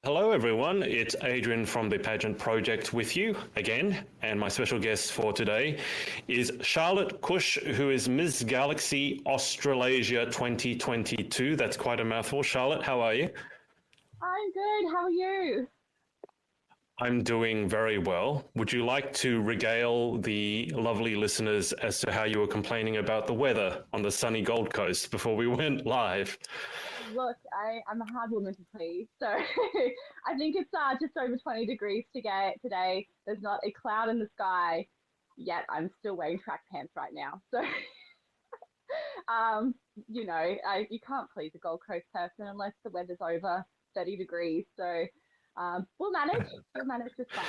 Hello, everyone. It's Adrian from the Pageant Project with you again. And my special guest for today is Charlotte Cush, who is Ms Galaxy Australasia 2022. That's quite a mouthful. Charlotte, how are you? I'm good. How are you? I'm doing very well. Would you like to regale the lovely listeners as to how you were complaining about the weather on the sunny Gold Coast before we went live? Look, I'm a hard woman to please. So I think it's just over 20 degrees to get today. There's not a cloud in the sky, yet I'm still wearing track pants right now. So, um, you can't please a Gold Coast person unless the weather's over 30 degrees. So we'll manage. We'll manage just fine.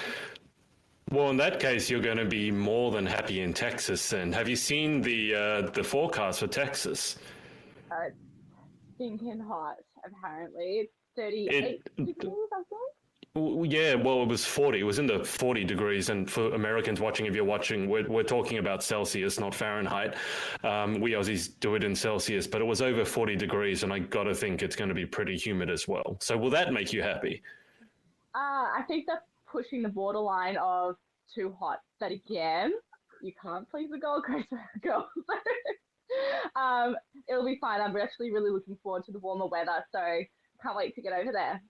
Well, in that case, you're going to be more than happy in Texas. And have you seen the forecast for Texas? It's stinking hot, apparently. It's 38 degrees, I think. Yeah, well, it was 40. It was in the 40 degrees. And for Americans watching, if you're watching, we're talking about Celsius, not Fahrenheit. We Aussies do it in Celsius, but it was over 40 degrees. And I got to think it's going to be pretty humid as well. So will that make you happy? I think that's pushing the borderline of too hot. But again, you can't please the Gold Coast girls. It'll be fine. I'm actually really looking forward to the warmer weather, so can't wait to get over there.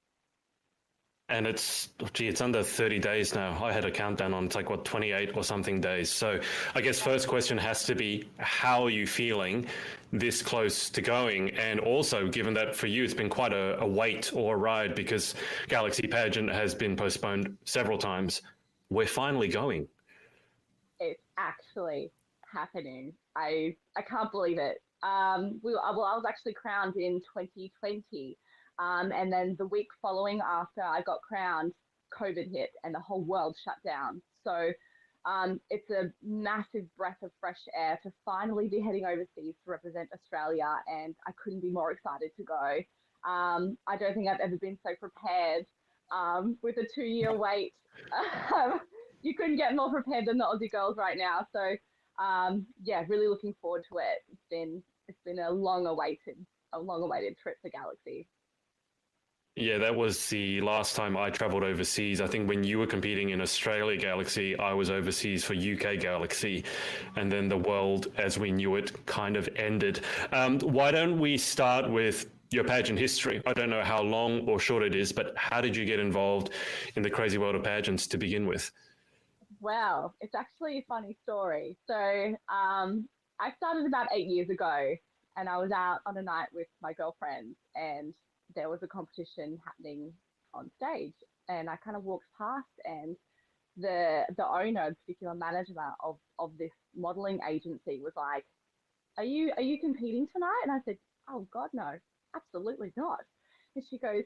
And it's under 30 days now. I had a countdown on, it's like, 28 or something days. So I guess first question has to be, how are you feeling this close to going? And also, given that for you, it's been quite a wait or a ride because Galaxy Pageant has been postponed several times. We're finally going. It's actually happening. I can't believe it. I was actually crowned in 2020. And then the week following after I got crowned, COVID hit and the whole world shut down. So it's a massive breath of fresh air to finally be heading overseas to represent Australia. And I couldn't be more excited to go. I don't think I've ever been so prepared with a 2-year wait. You couldn't get more prepared than the Aussie girls right now. So yeah, really looking forward to it. It's been a long awaited trip to Galaxy. Yeah, that was the last time I traveled overseas. I think when you were competing in Australia Galaxy, I was overseas for UK Galaxy, and then the world as we knew it kind of ended. Why don't we start with your pageant history? I don't know how long or short it is, but how did you get involved in the crazy world of pageants to begin with? Well, it's actually a funny story. So I started about 8 years ago, and I was out on a night with my girlfriends, and there was a competition happening on stage, and I kind of walked past, and the owner, the particular manager of this modeling agency was like, are you competing tonight? And I said, oh God, no, absolutely not. And she goes,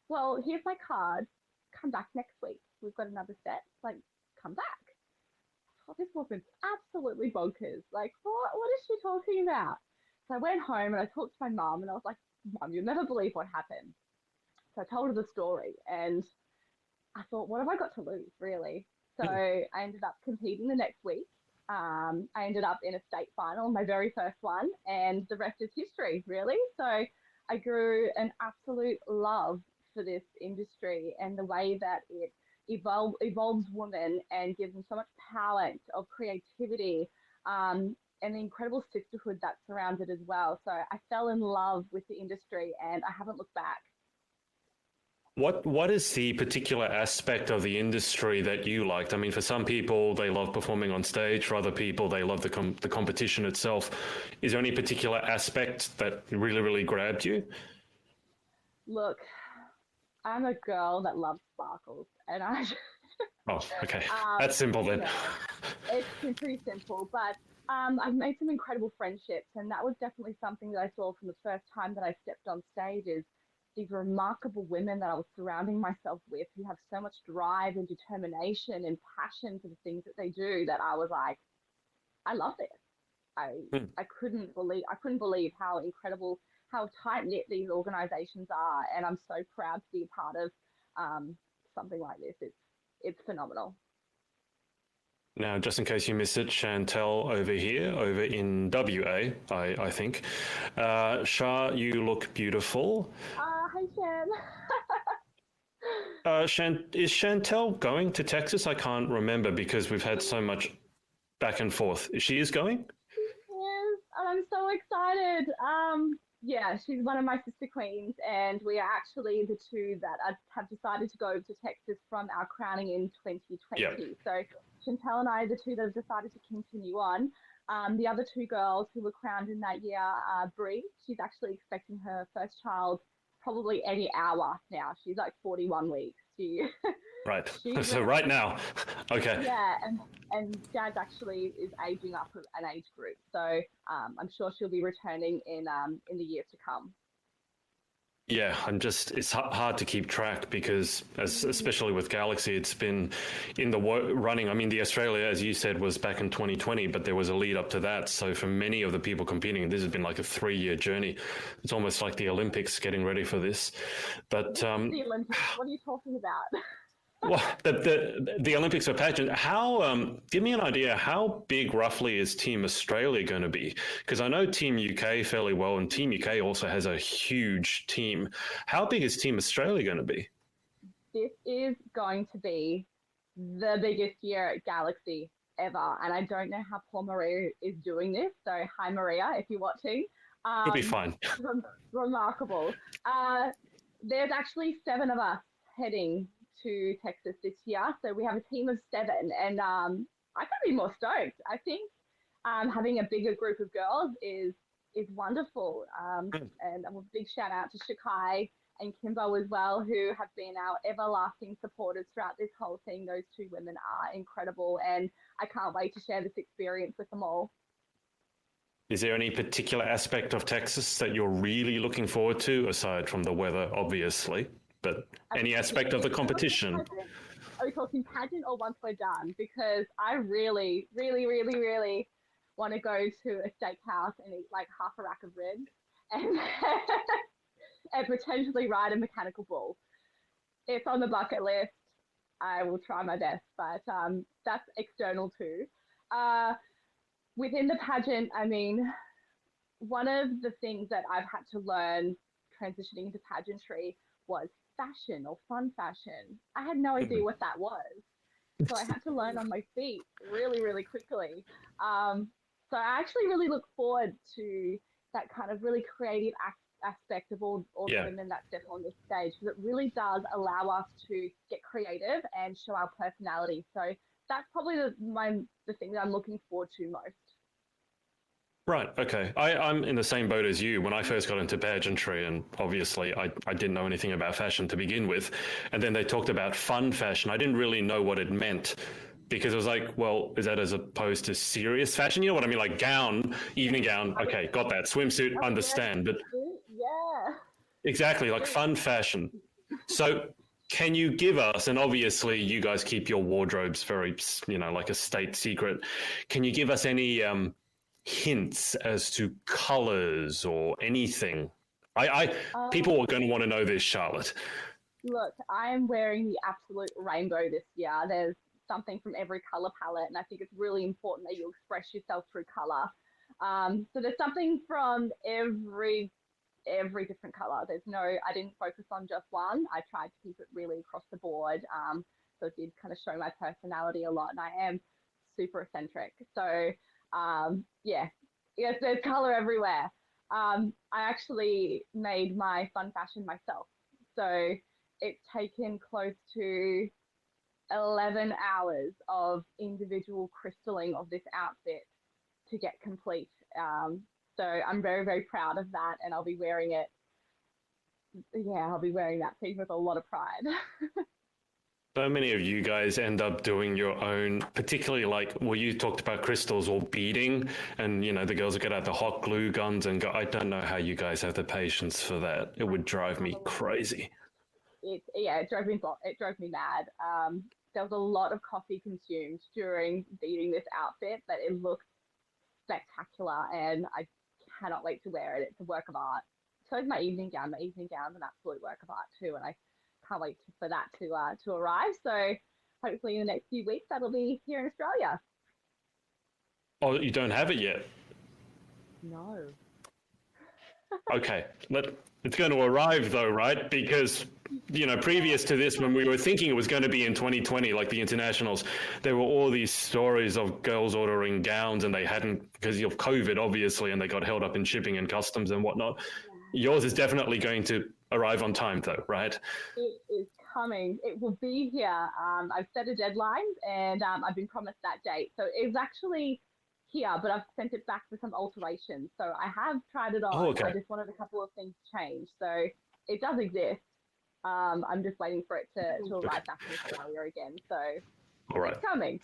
well, here's my card, come back next week, we've got another set, like, come back. Oh, this woman's absolutely bonkers. Like, what is she talking about? So I went home and I talked to my mum, and I was like, Mum, you'll never believe what happened. So I told her the story, and I thought, what have I got to lose, really? So I ended up competing the next week. I ended up in a state final, my very first one, and the rest is history, really. So I grew an absolute love for this industry and the way that it evolves women and gives them so much power of creativity, and the incredible sisterhood that surrounds it as well. So I fell in love with the industry, and I haven't looked back. What is the particular aspect of the industry that you liked? I mean, for some people, they love performing on stage. For other people, they love the competition itself. Is there any particular aspect that really, really grabbed you? Look, I'm a girl that loves sparkles, and I Oh, okay. That's simple then. it's pretty simple, but I've made some incredible friendships, and that was definitely something that I saw from the first time that I stepped on stage, is these remarkable women that I was surrounding myself with who have so much drive and determination and passion for the things that they do, that I was like, I love this. I couldn't believe how incredible, how tight knit these organizations are, and I'm so proud to be a part of something like this. It's phenomenal. Now, just in case you missed it, Chantel over here, over in WA, I think. Shah, you look beautiful. Hi, Shan. Is Chantel going to Texas? I can't remember because we've had so much back and forth. She is going? Yes, I'm so excited. Yeah, she's one of my sister queens, and we are actually the two that have decided to go to Texas from our crowning in 2020. Yep. So Chantel and I are the two that have decided to continue on. The other two girls who were crowned in that year are Brie. She's actually expecting her first child probably any hour now. She's like 41 weeks. Right. She's So right now. Okay. yeah, and Jazz actually is aging up an age group, so I'm sure she'll be returning in the years to come. Yeah, it's hard to keep track because, especially with Galaxy, it's been in the running. I mean, the Australia, as you said, was back in 2020, but there was a lead up to that. So for many of the people competing, this has been like a 3-year journey. It's almost like the Olympics getting ready for this. But The Olympics, what are you talking about? well, the Olympics for pageant. How? Give me an idea. How big roughly is Team Australia going to be? Because I know Team UK fairly well, and Team UK also has a huge team. How big is Team Australia going to be? This is going to be the biggest year at Galaxy ever, and I don't know how poor Maria is doing this. So hi Maria, if you're watching. It'll be fine. Remarkable. There's actually 7 of us heading to Texas this year. So we have a team of 7, and I can't be more stoked. I think having a bigger group of girls is wonderful. And a big shout out to Shakai and Kimbo as well, who have been our everlasting supporters throughout this whole thing. Those 2 women are incredible, and I can't wait to share this experience with them all. Is there any particular aspect of Texas that you're really looking forward to, aside from the weather, obviously? But any aspect of the competition? Are we talking pageant or once we're done? Because I really, really, really, really want to go to a steakhouse and eat like half a rack of ribs and, and potentially ride a mechanical bull. It's on the bucket list. I will try my best, but that's external too. Within the pageant, I mean, one of the things that I've had to learn transitioning into pageantry was fashion or fun fashion. I had no idea what that was. So I had to learn on my feet really, really quickly. So I actually really look forward to that kind of really creative aspect of all the women that step on this stage, because it really does allow us to get creative and show our personality. So that's probably the thing that I'm looking forward to most. Right. Okay. I'm in the same boat as you. When I first got into pageantry, and obviously I didn't know anything about fashion to begin with, and then they talked about fun fashion. I didn't really know what it meant, because it was like, well, is that as opposed to serious fashion? You know what I mean? Like gown, evening gown. Okay, got that. Swimsuit, understand. But yeah, exactly, like fun fashion. So can you give us, and obviously you guys keep your wardrobes very, like a state secret. Can you give us any hints as to colors or anything? People are going to want to know this, Charlotte. Look, I am wearing the absolute rainbow this year. There's something from every color palette, and I think it's really important that you express yourself through color. So there's something from every different color. I didn't focus on just one. I tried to keep it really across the board. So it did kind of show my personality a lot, and I am super eccentric. So yes, there's color everywhere. I actually made my fun fashion myself. So it's taken close to 11 hours of individual crystalling of this outfit to get complete. So I'm very, very proud of that, and I'll be wearing it. Yeah, I'll be wearing that piece with a lot of pride. So many of you guys end up doing your own, particularly you talked about crystals or beading, and the girls will get out the hot glue guns and go. I don't know how you guys have the patience for that. It would drive me crazy. It drove me mad. There was a lot of coffee consumed during beading this outfit, but it looks spectacular, and I cannot wait to wear it. It's a work of art. So is my evening gown. My evening gown is an absolute work of art too, and I can't wait for that to arrive. So hopefully in the next few weeks that'll be here in Australia. Oh, you don't have it yet? No. Okay, it's going to arrive though, right? Because previous to this, when we were thinking it was going to be in 2020, like the internationals, there were all these stories of girls ordering gowns and they hadn't, because of COVID, obviously, and they got held up in shipping and customs and whatnot. Yours is definitely going to arrive on time, though, right? It is coming. It will be here. I've set a deadline and I've been promised that date. So it's actually here, but I've sent it back for some alterations. So I have tried it on. Oh, okay. I just wanted a couple of things changed. So it does exist. I'm just waiting for it to arrive back in Australia again. So All right. it's coming.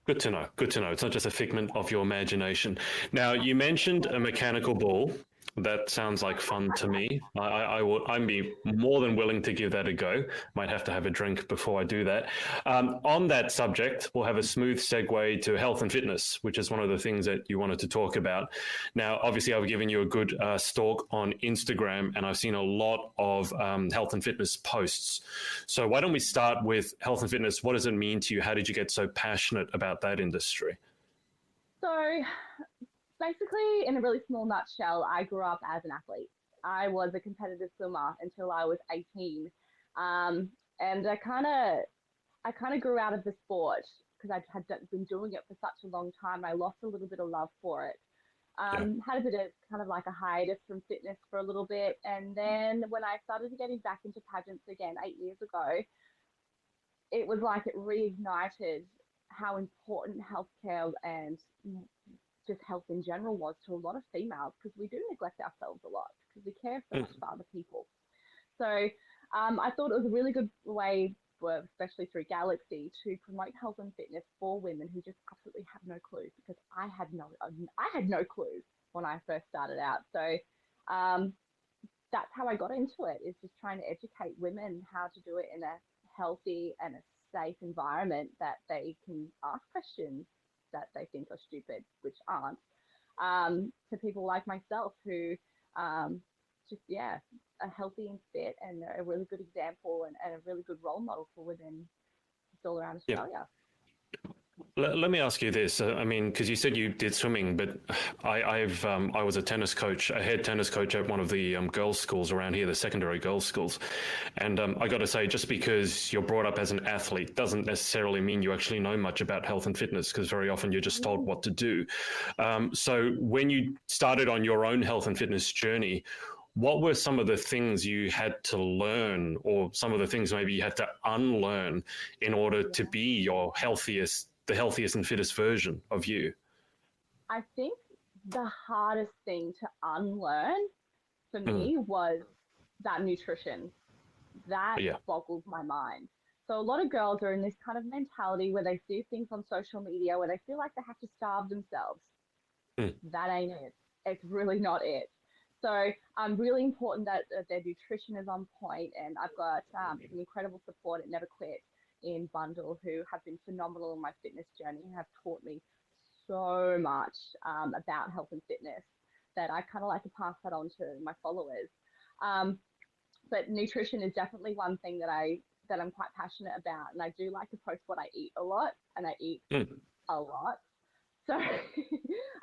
Good to know. Good to know. It's not just a figment of your imagination. Now, you mentioned a mechanical ball. That sounds like fun to me. I'd be more than willing to give that a go. Might have to have a drink before I do that. On that subject, we'll have a smooth segue to health and fitness, which is one of the things that you wanted to talk about. Now, obviously, I've given you a good stalk on Instagram, and I've seen a lot of health and fitness posts. So why don't we start with health and fitness? What does it mean to you? How did you get so passionate about that industry? So basically, in a really small nutshell, I grew up as an athlete. I was a competitive swimmer until I was 18, and I kind of grew out of the sport because I had been doing it for such a long time. I lost a little bit of love for it. Had a bit of kind of like a hiatus from fitness for a little bit, and then when I started getting back into pageants again 8 years ago, it was like it reignited how important healthcare and just health in general was to a lot of females, because we do neglect ourselves a lot because we care so much for other people. So I thought it was a really good way, especially through Galaxy, to promote health and fitness for women who just absolutely have no clue, because I had no clue when I first started out. So that's how I got into it, is just trying to educate women how to do it in a healthy and a safe environment, that they can ask questions that they think are stupid, which aren't, to people like myself who are healthy and fit and a really good example and a really good role model for women just all around Australia. Let me ask you this. I mean, because you said you did swimming, but I was a tennis coach, a head tennis coach at one of the girls' schools around here, the secondary girls' schools. And I got to say, just because you're brought up as an athlete doesn't necessarily mean you actually know much about health and fitness, because very often you're just told what to do. So when you started on your own health and fitness journey, what were some of the things you had to learn, or some of the things maybe you had to unlearn in order to be the healthiest and fittest version of you? I think the hardest thing to unlearn for me was that nutrition. That boggles my mind. So a lot of girls are in this kind of mentality where they see things on social media where they feel like they have to starve themselves. That ain't it. It's really not it. So really important that their nutrition is on point, and I've got some incredible support at Never Quit in Bundle, who have been phenomenal in my fitness journey and have taught me so much about health and fitness, that I kind of like to pass that on to my followers. But nutrition is definitely one thing that I'm quite passionate about, and I do like to post what I eat a lot, and I eat a lot. So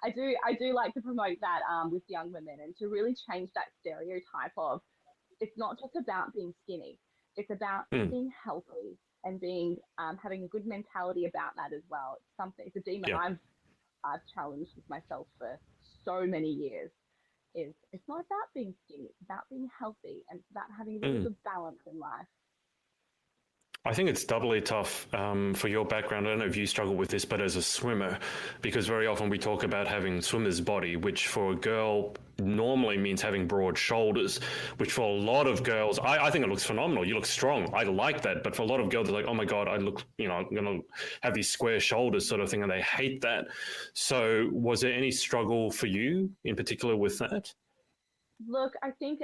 I do like to promote that with young women, and to really change that stereotype of, it's not just about being skinny, it's about being healthy and being having a good mentality about that as well. It's a demon I've challenged with myself for so many years. It's not about being skinny, it's about being healthy, and it's about having a really good balance in life. I think it's doubly tough for your background. I don't know if you struggle with this, but as a swimmer, because very often we talk about having swimmer's body, which for a girl normally means having broad shoulders, which for a lot of girls, I think it looks phenomenal. You look strong. I like that. But for a lot of girls, they're like, oh my God, I'm going to have these square shoulders sort of thing, and they hate that. So was there any struggle for you in particular with that? Look, I think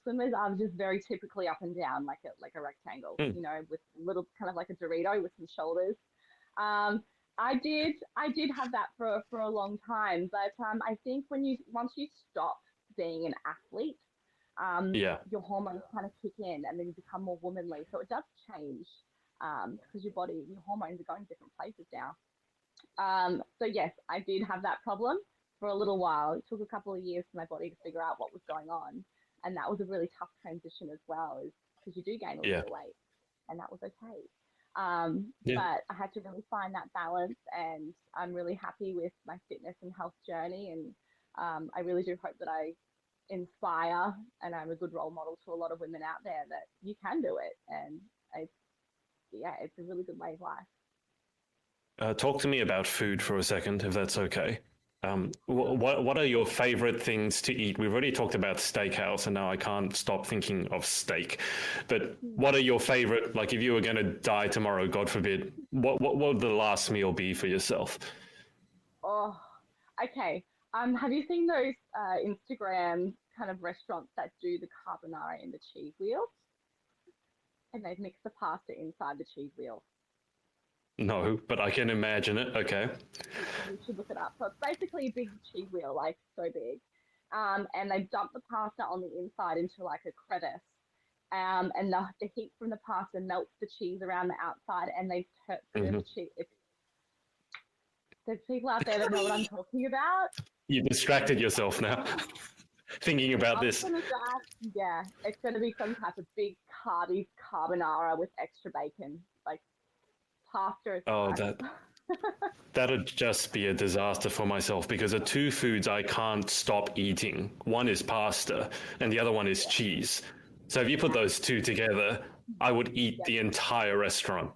swimmers are just very typically up and down, like a rectangle, with little kind of like a Dorito with some shoulders. I did have that for a long time, but I think once you stop being an athlete, your hormones kind of kick in, and then you become more womanly. So it does change because your hormones are going different places now. So yes, I did have that problem for a little while. It took a couple of years for my body to figure out what was going on. And that was a really tough transition as well, is because you do gain a little Yeah. bit of weight, and that was okay. Yeah. But I had to really find that balance, and I'm really happy with my fitness and health journey. And I really do hope that I inspire and I'm a good role model to a lot of women out there that you can do it. And it's, yeah, it's a really good way of life. Talk to me about food for a second, if that's okay. What are your favorite things to eat? We've already talked about steakhouse, and now I can't stop thinking of steak. But what are your favorite? Like, if you were going to die tomorrow, God forbid, what would the last meal be for yourself? Oh, okay. Have you seen those Instagram kind of restaurants that do the carbonara in the cheese wheel? And they've mixed the pasta inside the cheese wheel. No, but I can imagine it. Okay. You should look it up. So it's basically a big cheese wheel, like so big. And they dump the pasta on the inside into like a crevice. And the heat from the pasta melts the cheese around the outside, and they turn Hmm. the cheese. There's people out there that know what I'm talking about. You distracted yourself now, thinking about this. Yeah, it's going to be some type of big carby carbonara with extra bacon, like pasta is Oh, fine. that'd just be a disaster for myself because the two foods I can't stop eating. One is pasta, and the other one is cheese. So if you put those two together, I would eat Yeah. the entire restaurant.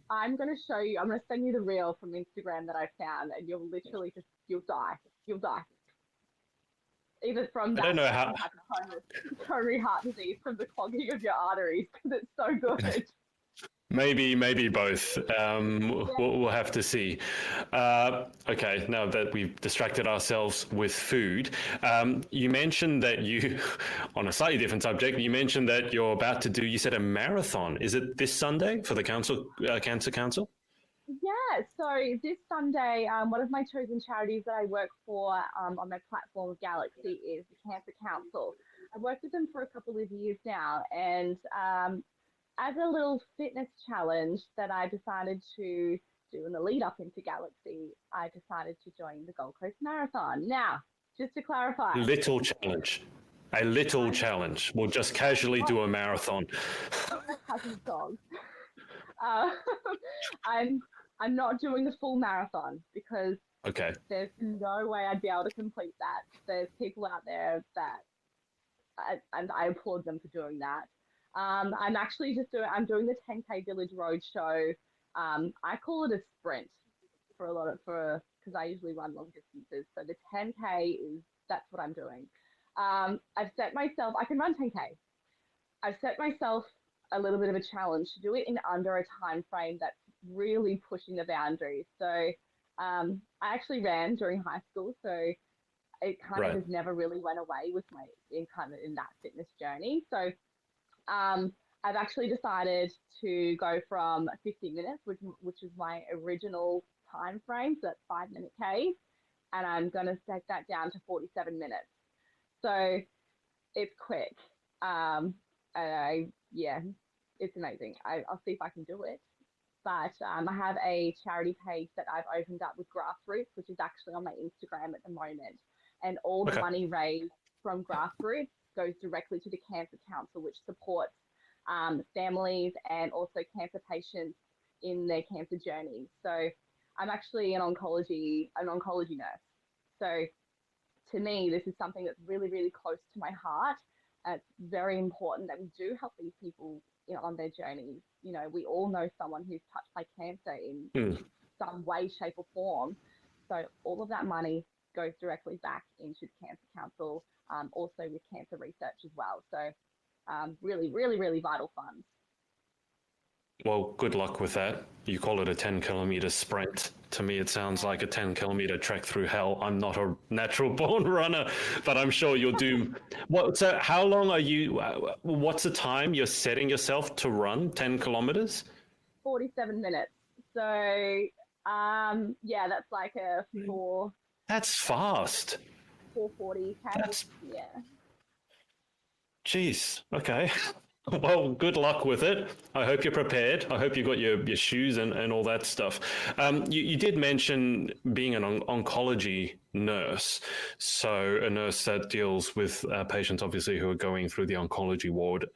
I'm going to show you. I'm going to send you the reel from Instagram that I found, and you'll literally you'll die. You'll die. Either from I that don't know or how. some type of coronary heart disease from the clogging of your arteries, because it's so good. Maybe both. We'll have to see. Okay, now that we've distracted ourselves with food, you mentioned that you, on a slightly different subject, you mentioned that you're about to do, you said a marathon. Is it this Sunday for the Cancer Council? Yeah, so this Sunday, one of my chosen charities that I work for on my platform Galaxy is the Cancer Council. I've worked with them for a couple of years now, and as a little fitness challenge that I decided to do in the lead up into Galaxy, I decided to join the Gold Coast Marathon. Now, just to clarify, Little challenge. A little I'm challenge. We'll just casually not do a marathon. cousin songs. Uh, I'm I'm not doing the full marathon because Okay. there's no way I'd be able to complete that. There's people out there that, and I applaud them for doing that. I'm actually I'm doing the 10K Village Roadshow. I call it a sprint because I usually run long distances. So the 10K that's what I'm doing. I've set myself, I can run 10K. I've set myself a little bit of a challenge to do it in under a time frame that's really pushing the boundaries. So I actually ran during high school, so it kind of Right. has never really went away with my in that fitness journey. So I've actually decided to go from 50 minutes, which is my original time frame, so that's 5 minute K, and I'm going to take that down to 47 minutes. So it's quick. Yeah, it's amazing. I'll see if I can do it. But I have a charity page that I've opened up with Grassroots, which is actually on my Instagram at the moment. And all the Okay. money raised from Grassroots goes directly to the Cancer Council, which supports families and also cancer patients in their cancer journey. So I'm actually an oncology nurse. So to me, this is something that's really, really close to my heart. It's very important that we do help these people, on their journeys. We all know someone who's touched by cancer in Hmm. some way, shape, or form. So all of that money goes directly back into the Cancer Council, also with cancer research as well. So really, really, really vital funds. Well, good luck with that. You call it a 10-kilometer sprint. To me, it sounds like a 10-kilometer trek through hell. I'm not a natural born runner, but I'm sure you'll do. So, how long are you? What's the time you're setting yourself to run 10 kilometers? 47 minutes. So yeah, that's like a That's fast. 440K. That's, Yeah. geez. Okay. Well, good luck with it. I hope you're prepared. I hope you got your shoes and all that stuff. You did mention being an oncology nurse. So, a nurse that deals with patients, obviously, who are going through the oncology ward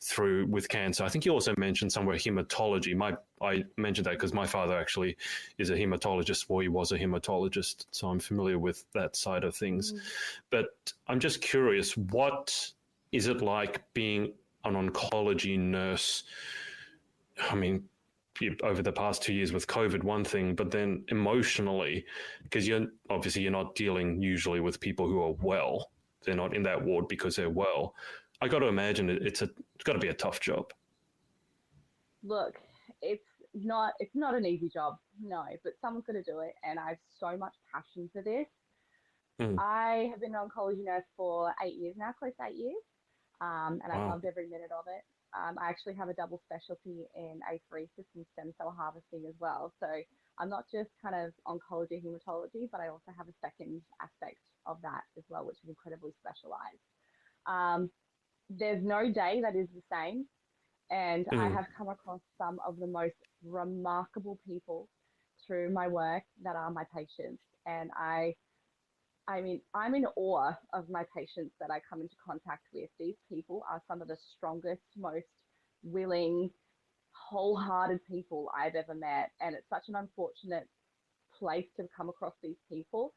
through with cancer. I think you also mentioned somewhere hematology. I mentioned that because my father actually is a hematologist, or he was a hematologist. So, I'm familiar with that side of things. But I'm just curious, what is it like being an oncology nurse? I mean, over the past 2 years with COVID, one thing, but then emotionally, because you're not dealing usually with people who are well. They're not in that ward because they're well. I got to imagine it's got to be a tough job. Look, it's not an easy job, no, but someone's going to do it, and I have so much passion for this. Mm. I have been an oncology nurse for 8 years now, close to 8 years, and I've Wow. loved every minute of it. I actually have a double specialty in apheresis and stem cell harvesting as well. So I'm not just kind of oncology, hematology, but I also have a second aspect of that as well, which is incredibly specialized. Um, there's no day that is the same, and I Mm. have come across some of the most remarkable people through my work that are my patients, and I mean, I'm in awe of my patients that I come into contact with. These people are some of the strongest, most willing, wholehearted people I've ever met. And it's such an unfortunate place to come across these people.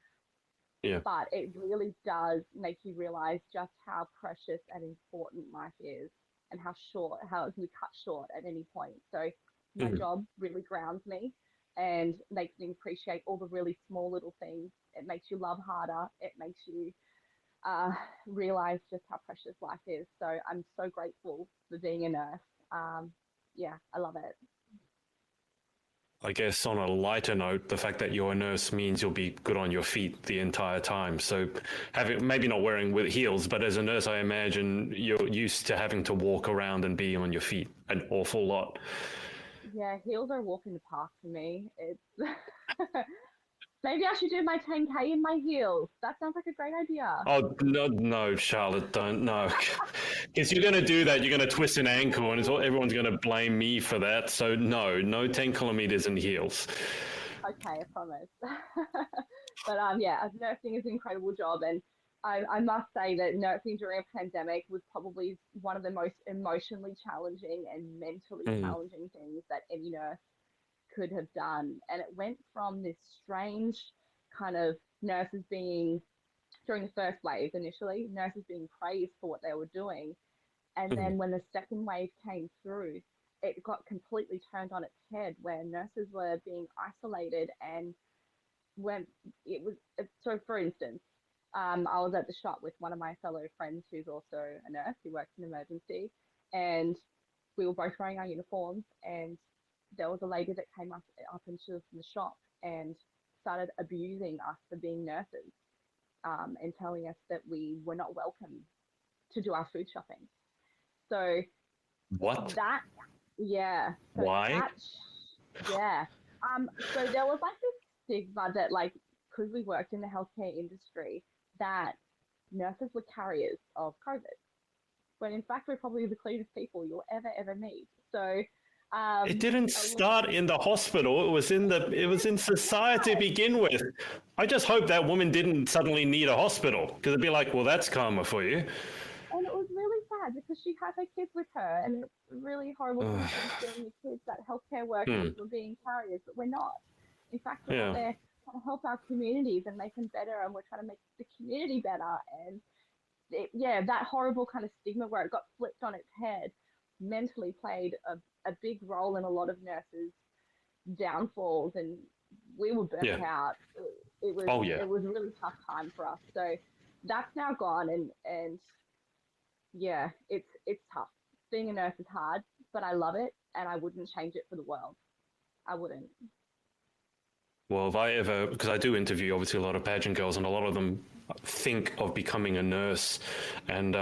Yeah. But it really does make you realize just how precious and important life is, and how it can be cut short at any point. So my Mm. job really grounds me and makes me appreciate all the really small little things. It makes you love harder. It makes you uh, realize just how precious life is. So I'm so grateful for being a nurse. Um, yeah, I love it. I guess on a lighter note, the fact that you're a nurse means you'll be good on your feet the entire time. So having maybe not wearing with heels, but as a nurse, I imagine you're used to having to walk around and be on your feet an awful lot. Yeah, heels are a walk in the park for me. It's maybe I should do my 10K in my heels. That sounds like a great idea. Oh no, no, Charlotte, don't no, because you're going to do that. You're going to twist an ankle, and everyone's going to blame me for that. So no, no 10 kilometers in heels. Okay, I promise. But yeah, nursing is an incredible job, and I must say that nursing during a pandemic was probably one of the most emotionally challenging and mentally Mm, challenging things that any nurse could have done. And it went from this strange kind of nurses being, during the first wave initially, nurses being praised for what they were doing. And mm, then when the second wave came through, it got completely turned on its head where nurses were being isolated. And when it was, so for instance, I was at the shop with one of my fellow friends who's also a nurse who works in emergency, and we were both wearing our uniforms, and there was a lady that came up into the shop and started abusing us for being nurses, and telling us that we were not welcome to do our food shopping. So what? that, yeah, so Why? that, yeah. So there was like this stigma that, like, because we worked in the healthcare industry, that nurses were carriers of COVID, when in fact we're probably the cleanest people you'll ever meet. So, It um, didn't a lot, start in the hospital. It was in society to yeah, begin with. I just hope that woman didn't suddenly need a hospital because it'd be like, well, that's karma for you. and it was really sad because she had her kids with her, and it's a really horrible thing Ugh. to be telling your kids that healthcare workers Hmm. were being carriers, but we're not. In fact, we're out Yeah. there trying to help our communities and make them better, and we're trying to make the community better. And yeah, that horrible kind of stigma where it got flipped on its head mentally played a big role in a lot of nurses' downfalls, and we were burnt Yeah. out. It was Oh yeah. it was a really tough time for us. So that's now gone, and yeah, it's tough. Being a nurse is hard, but I love it, and I wouldn't change it for the world. I wouldn't. Well, if I ever, because I do interview obviously a lot of pageant girls, and a lot of them think of becoming a nurse, and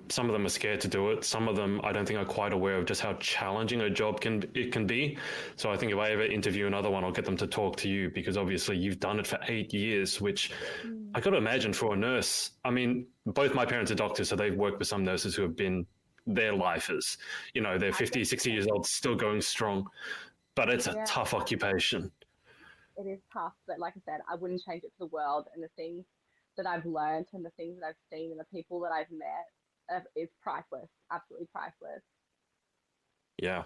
some of them are scared to do it. Some of them I don't think are quite aware of just how challenging a job can be. So I think if I ever interview another one, I'll get them to talk to you because obviously you've done it for 8 years, which Mm. I got to imagine for a nurse. I mean, both my parents are doctors, so they've worked with some nurses who have been their life is. You know, they're I 50, think 60 years old, still going strong, but it's a yeah, tough occupation. it is tough, but like I said, I wouldn't change it for the world. And the things that I've learned and the things that I've seen and the people that I've met is priceless, absolutely priceless. Yeah.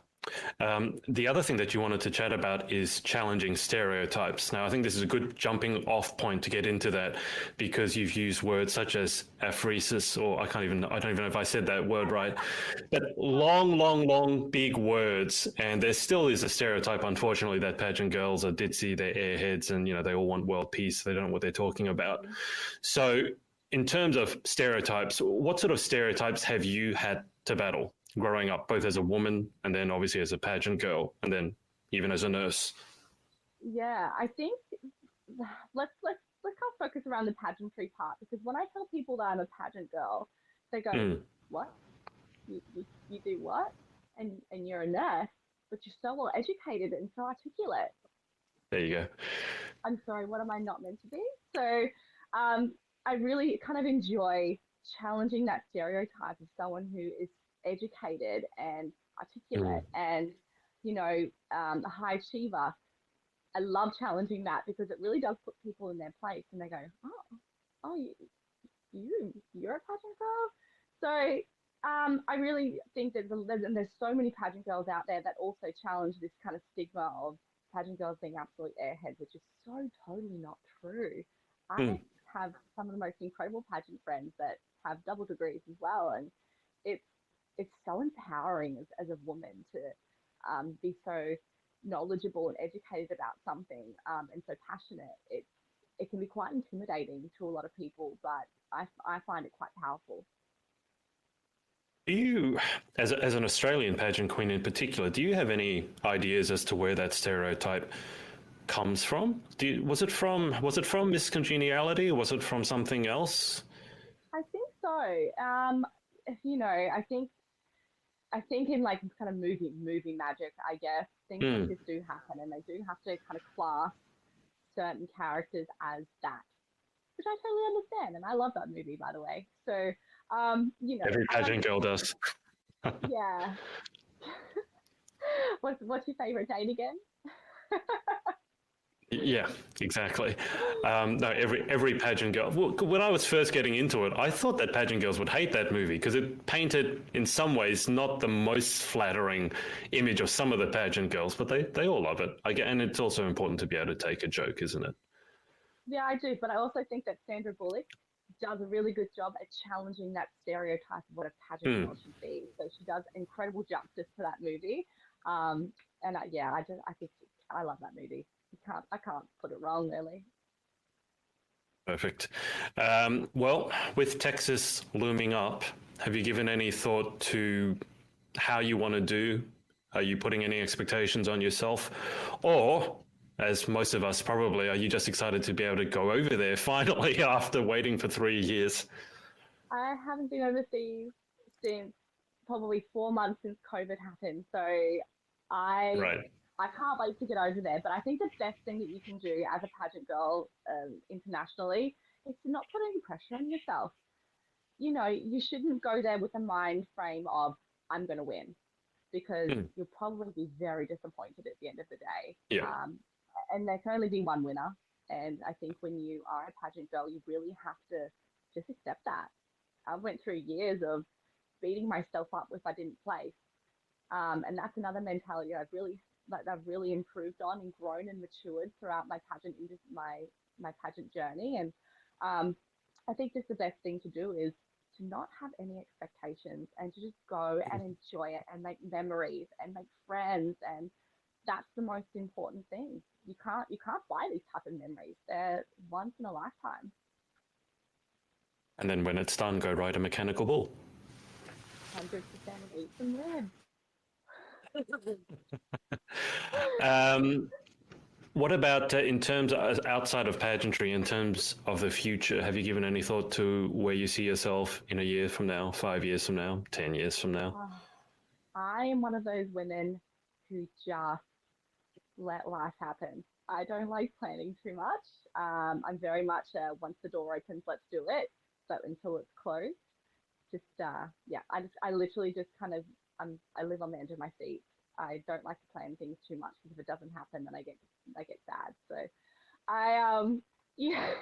The other thing that you wanted to chat about is challenging stereotypes. Now, I think this is a good jumping off point to get into that because you've used words such as aphoresis, or I don't even know if I said that word right, but long, long, long, big words. And there still is a stereotype, unfortunately, that pageant girls are ditzy, they're airheads, and, you know, they all want world peace. They don't know what they're talking about. So, in terms of stereotypes, what sort of stereotypes have you had to battle growing up, both as a woman and then obviously as a pageant girl, and then even as a nurse? Yeah, I think let's kind of focus around the pageantry part because when I tell people that I'm a pageant girl, they go, Mm, "What? You do what? And you're a nurse, but you're so well educated and so articulate. there you go. I'm sorry, what am I not meant to be?" So, um, I really kind of enjoy challenging that stereotype of someone who is educated and Mm, articulate and a high achiever. I love challenging that because it really does put people in their place and they go, oh, you're a pageant girl. So I really think there's so many pageant girls out there that also challenge this kind of stigma of pageant girls being absolute airheads, which is so totally not true. I mm. have some of the most incredible pageant friends that have double degrees as well, and it's it's so empowering as a woman to be so knowledgeable and educated about something and so passionate. It can be quite intimidating to a lot of people, but I find it quite powerful. Do you, as an Australian pageant queen in particular, do you have any ideas as to where that stereotype comes from? Was it from miscongeniality, or was it from something else? I think so. I think in like kind of movie magic, I guess things like Mm. this do happen, and they do have to kind of class certain characters as that, which I totally understand, and I love that movie, by the way. So, Every I pageant girl understand. does. Yeah. What's your favorite date again? Yeah, exactly. No, every pageant girl. Well, when I was first getting into it, I thought that pageant girls would hate that movie because it painted, in some ways, not the most flattering image of some of the pageant girls, but they all love it. And it's also important to be able to take a joke, isn't it? Yeah, I do, but I also think that Sandra Bullock does a really good job at challenging that stereotype of what a pageant Mm. girl should be. So she does incredible justice to that movie. And yeah, I think I love that movie. I can't put it wrong, really. Perfect. Well, with Texas looming up, have you given any thought to how you want to do? Are you putting any expectations on yourself? Or, as most of us probably, are you just excited to be able to go over there finally after waiting for 3 years? I haven't been overseas since probably 4 months since COVID happened. So I Right. I can't wait to get over there. But I think the best thing that you can do as a pageant girl internationally is to not put any pressure on yourself. You shouldn't go there with a mind frame of I'm going to win because Mm. you'll probably be very disappointed at the end of the day. Yeah. And there can only be one winner. And I think when you are a pageant girl, you really have to just accept that. I went through years of beating myself up if I didn't place, and that's another mentality I've really improved on and grown and matured throughout my pageant journey. And I think just the best thing to do is to not have any expectations and to just go and enjoy it and make memories and make friends. And that's the most important thing. You can't buy these type of memories. They're once in a lifetime. And then when it's done, go ride a mechanical bull. 100% eat some ribs. Um, what about in terms outside of pageantry, in terms of the future? Have you given any thought to where you see yourself in a year from now, 5 years from now, 10 years from now? Oh, I am one of those women who just let life happen. I don't like planning too much. I'm very much once the door opens, let's do it. But until it's closed. just yeah, I literally just kind of I live on the edge of my seat. I don't like to plan things too much because if it doesn't happen, then I get sad. So yeah,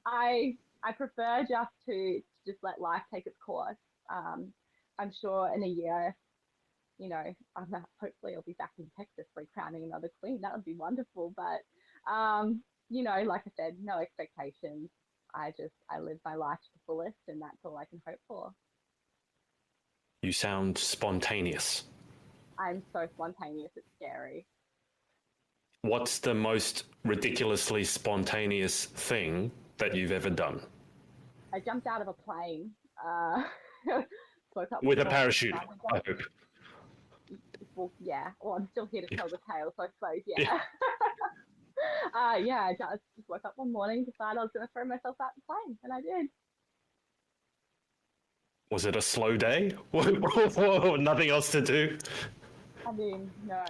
I prefer just to just let life take its course. I'm sure in a year, you know, hopefully I'll be back in Texas recrowning another queen. That would be wonderful. But you know, like I said, no expectations. I live my life to the fullest, and that's all I can hope for. You sound spontaneous. I'm so spontaneous, it's scary. What's the most ridiculously spontaneous thing that you've ever done? I jumped out of a plane. Woke up With a parachute, I hope. Well, yeah. Well, I'm still here to tell the tale, so I suppose, yeah. Yeah. Yeah, I just woke up one morning, decided I was going to throw myself out the plane, and I did. Was it a slow day? Nothing else to do? I mean, no.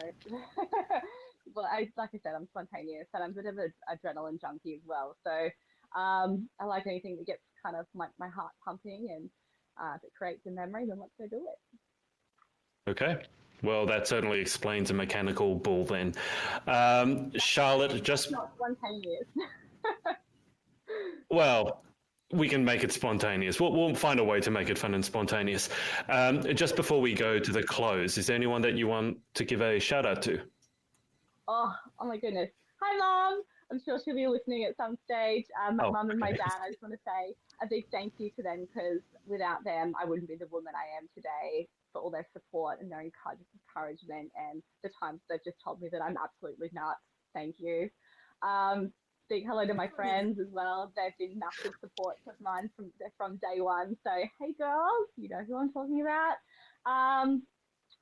Well, like I said, I'm spontaneous, and I'm a bit of an adrenaline junkie as well. So I like anything that gets kind of my heart pumping, and if it creates a memory, then let's go do it. Okay. Well, that certainly explains a mechanical bull then. Charlotte, just... Not spontaneous. Well, we can make it spontaneous. We'll find a way to make it fun and spontaneous. Just before we go to the close, is there anyone that you want to give a shout out to? Oh my goodness. Hi, Mom. I'm sure she'll be listening at some stage. My mum and my dad, I just want to say a big thank you to them, because without them, I wouldn't be the woman I am today, for all their support and their encouragement and the times they've just told me that I'm absolutely nuts. Thank you. Big hello to my friends as well. They've been massive supports of mine from day one. So, hey girls, you know who I'm talking about.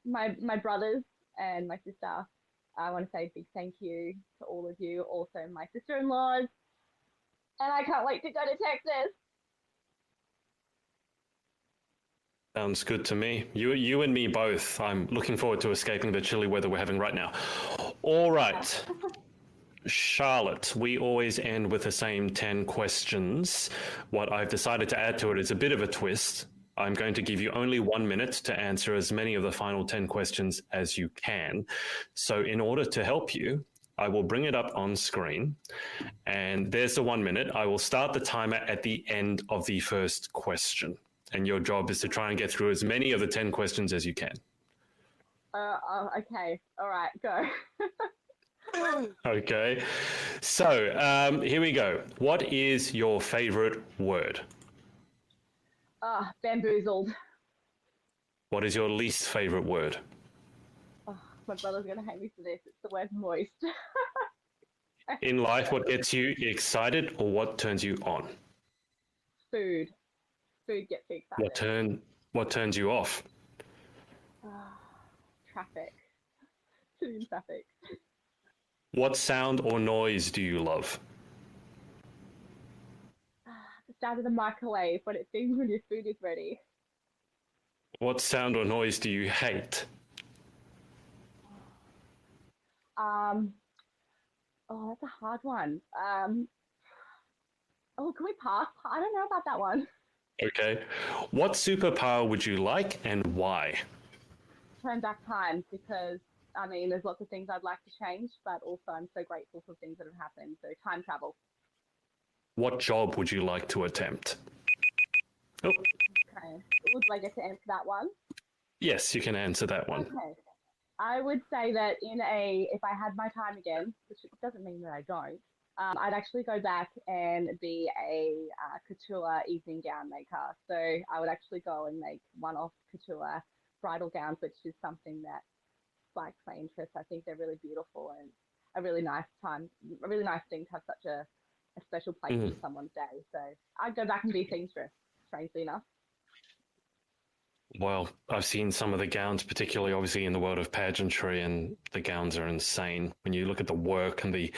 My brothers and my sister, I want to say a big thank you to all of you. Also, my sister-in-laws. And I can't wait to go to Texas. Sounds good to me. You and me both. I'm looking forward to escaping the chilly weather we're having right now. All right. Charlotte, we always end with the same 10 questions. What I've decided to add to it is a bit of a twist. I'm going to give you only 1 minute to answer as many of the final 10 questions as you can. So in order to help you, I will bring it up on screen. And there's the 1 minute. I will start the timer at the end of the first question. And your job is to try and get through as many of the 10 questions as you can. Okay. All right, go. Okay. So here we go. What is your favorite word? Bamboozled. What is your least favorite word? My brother's going to hate me for this. It's the word moist. In life, what gets you excited or what turns you on? Food. Food gets me excited. What turns you off? Traffic. Sitting in traffic. What sound or noise do you love? The sound of the microwave when it sings when your food is ready. What sound or noise do you hate? That's a hard one. Can we pass? I don't know about that one. Okay. What superpower would you like and why? Turn back time, because I mean, there's lots of things I'd like to change, but also I'm so grateful for things that have happened. So time travel. What job would you like to attempt? Oh. Okay. Would I get to answer that one? Yes, you can answer that one. Okay. I would say that if I had my time again, which doesn't mean that I don't, I'd actually go back and be a couture evening gown maker. So I would actually go and make one-off couture bridal gowns, which is something that spikes my interest. I think they're really beautiful and a really nice thing to have such a special place in someone's day. So I'd go back and be seamstress, strangely enough. Well, I've seen some of the gowns, particularly obviously in the world of pageantry, and the gowns are insane. When you look at the work and the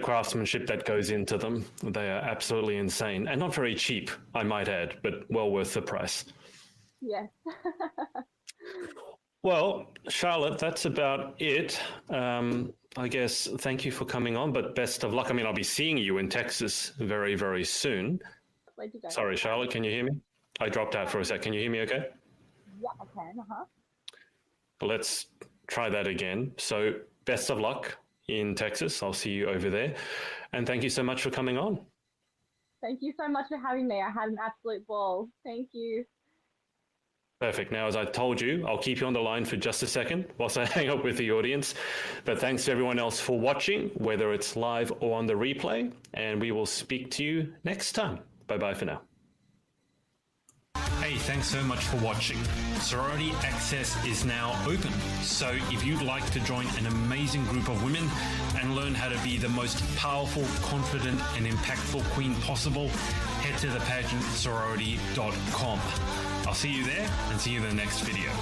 craftsmanship that goes into them, they are absolutely insane. And not very cheap, I might add, but well worth the price. Yes. Well, Charlotte, that's about it. I guess thank you for coming on, but best of luck. I mean, I'll be seeing you in Texas very, very soon. Sorry, Charlotte, can you hear me? I dropped out for a sec. Can you hear me okay? Yeah, I can. Let's try that again. So best of luck in Texas. I'll see you over there. And thank you so much for coming on. Thank you so much for having me. I had an absolute ball. Thank you. Perfect. Now, as I told you, I'll keep you on the line for just a second whilst I hang up with the audience. But thanks to everyone else for watching, whether it's live or on the replay. And we will speak to you next time. Bye-bye for now. Hey, thanks so much for watching. Sorority Access is now open. So if you'd like to join an amazing group of women and learn how to be the most powerful, confident, and impactful queen possible, head to thepageantsorority.com. I'll see you there and see you in the next video.